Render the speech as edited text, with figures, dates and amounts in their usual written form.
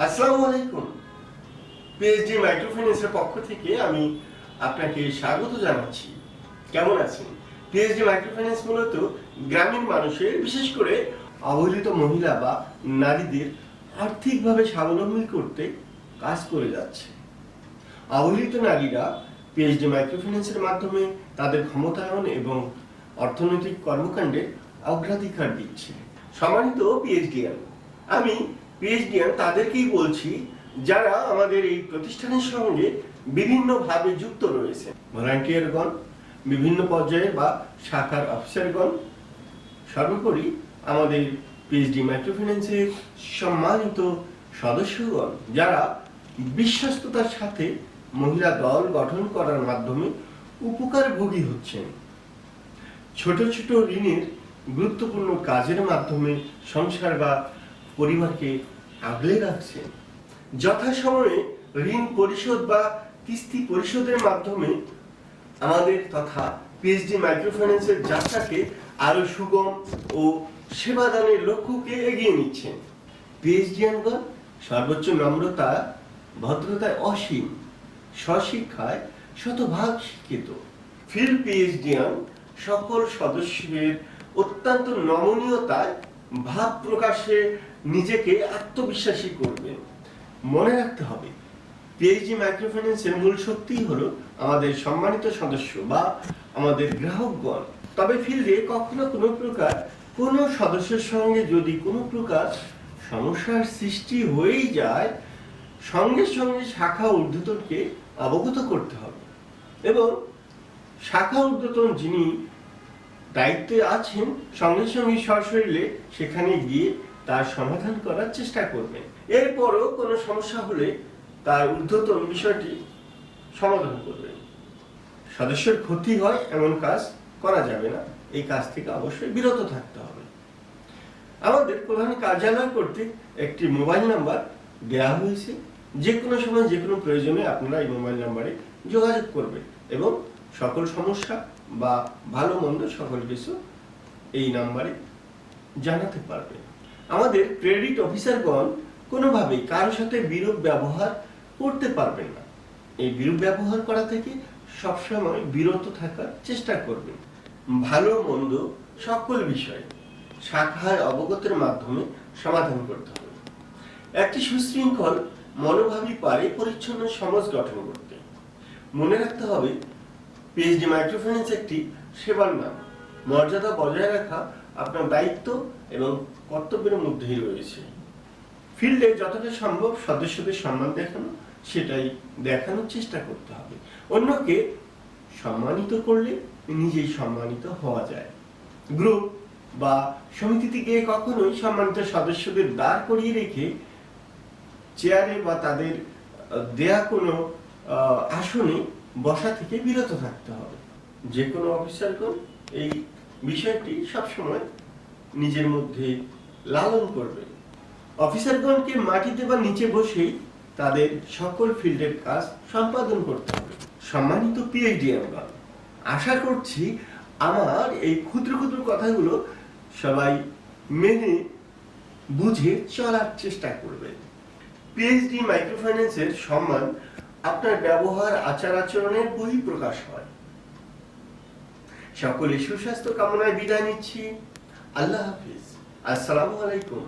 আসসালামু আলাইকুম। পিএইচডি মাইক্রোফিন্যান্সের পক্ষ থেকে আমি আপনাকে স্বাগত জানাচ্ছি। কেমন আছেন? পিএইচডি মাইক্রোফিন্যান্স মূলত গ্রামীণ মানুষের, বিশেষ করে অবহেলিত মহিলা বা নারীদের আর্থিকভাবে স্বাবলম্বী করতে কাজ করে যাচ্ছে। অবহেলিত নারীরা পিএইচডি মাইক্রোফিন্যান্সের মাধ্যমে তাদের ক্ষমতায়ন এবং অর্থনৈতিক কর্মকাণ্ডে অগ্রাধিকার দিচ্ছে। সম্মানিত পিএইচডিয়ান, আমি পিএইচডিয়ান তাদেরকেই বলছি যারা আমাদের এই প্রতিষ্ঠানের সঙ্গে বিভিন্নভাবে যুক্ত রয়েছে। ভলান্টিয়ারগণ, বিভিন্ন পর্যায়ে বা শাখার অফিসারগণ, সর্বোপরি আমাদের পিএইচডি মাইক্রোফিন্যান্সের সম্মানিত সদস্যগণ যারা বিশ্বস্ততার সাথে মহিলা দল গঠন করার মাধ্যমে উপকারভোগী হচ্ছেন। ছোট ছোট ঋণের গুরুত্বপূর্ণ কাজের মাধ্যমে সংসার বা পরিবারকে আগলে রাখছেন। যথাসময়ে ঋণ পরিশোধ বা কিস্তি পরিশোধের মাধ্যমে আমাদের তথা পিএইচডি মাইক্রোফিন্যান্সের যাত্রাকে আরো সুগম ও সেবাদানের লক্ষ্যকে এগিয়ে নিচ্ছেন। পিএইচডিয়ানগণ সর্বোচ্চ নম্রতা, ভদ্রতায় অসীম, স্বশিক্ষায় শতভাগ শিক্ষিত। ফিল্ড পিএইচডিয়ান সকল সদস্যের অত্যন্ত নমনীয়তায় ভাব প্রকাশে নিজেকে আত্মবিশ্বাসী করবেন। মনে রাখতে হবে, পিএইচডি মাইক্রোফিন্যান্সের মূল শক্তিই হলো আমাদের সম্মানিত সদস্য বা আমাদের গ্রাহকগণ। তবে ফিল্ডে কখনো কোনো প্রকার কোনো সদস্যের সঙ্গে যদি কোনো প্রকার সমস্যার সৃষ্টি হয়েই যায়, সঙ্গে সঙ্গে শাখা ঊর্ধ্বতনকে অবগত করতে হবে এবং শাখা ঊর্ধ্বতন যিনি দায়িত্বে আছেন সঙ্গে সঙ্গে সশরীরে সেখানে গিয়ে তার সমাধান করার চেষ্টা করবেন। এরপরও কোনো সমস্যা হলে তার ঊর্ধ্বতন বিষয়টি সমাধান করবেন। সদস্যের ক্ষতি হয় এমন কাজ করা যাবে না, এই কাজ থেকে অবশ্যই বিরত থাকতে হবে। আমাদের প্রধান কার্যালয় কর্তৃক একটি মোবাইল নাম্বার দেওয়া হয়েছে, যে কোনো সময় যে কোনো প্রয়োজনে আপনারা এই মোবাইল নাম্বারে যোগাযোগ করবেন এবং সকল সমস্যা বা ভালো মন্দ সকল কিছু এই নাম্বারে জানাতে পারবেন। আমাদের ক্রেডিট অফিসারগণ কোনোভাবেই কারোর সাথে বিরূপ ব্যবহার করতে পারবেন না। এই বিরূপ ব্যবহার করা থেকে সবসময় বিরত থাকার চেষ্টা করবেন। ভালো মন্দ সকল বিষয় শাখায় অবগতের মাধ্যমে সমাধান করতে হবে। একটি সুশৃঙ্খল মনোভাবী পারে পরিচ্ছন্ন সমাজ গঠন করতে। মনে রাখতে হবে, পিএইচডি মাইক্রোফিন্যান্স একটি সেবার নাম। মর্যাদা বজায় রাখা আপনার দায়িত্ব এবং কর্তব্যের মধ্যেই রয়েছে। ফিল্ডে যতটা সম্ভব সদস্যদের সম্মান দেখানো, সেটাই দেখানোর চেষ্টা করতে হবে। অন্যকে সম্মানিত করলে নিজেই সম্মানিত হওয়া যায়। গ্রুপ বা সমিতি থেকে কখনোই সম্মানিত সদস্যদের দাঁড় করিয়ে রেখে চেয়ারে বা তাদের দেয়া কোনো আসনে বসা থেকে বিরত থাকতে হবে। যে কোনো অফিসারগণ এই বিষয়টি সবসময় নিজের মধ্যে লালন করবেন। অফিসারগণকে মাটিতে বা নিচে বসেই তাদের সকল ফিল্ডের কাজ সম্পাদন করতে হবে। সম্মানিত পিএইচডিয়ানগণ, আশা করছি আমার এই ক্ষুদ্র ক্ষুদ্র কথাগুলো সবাই মেনে বুঝে চলার চেষ্টা করবেন। পিএইচডি মাইক্রোফিন্যান্সের সম্মান আপনার ব্যবহার আচার আচরণের বহিঃপ্রকাশ হয়। সকলে সুস্বাস্থ্য কামনায় বিদায় নিচ্ছি। আল্লাহ হাফিজ। আসসালামু আলাইকুম।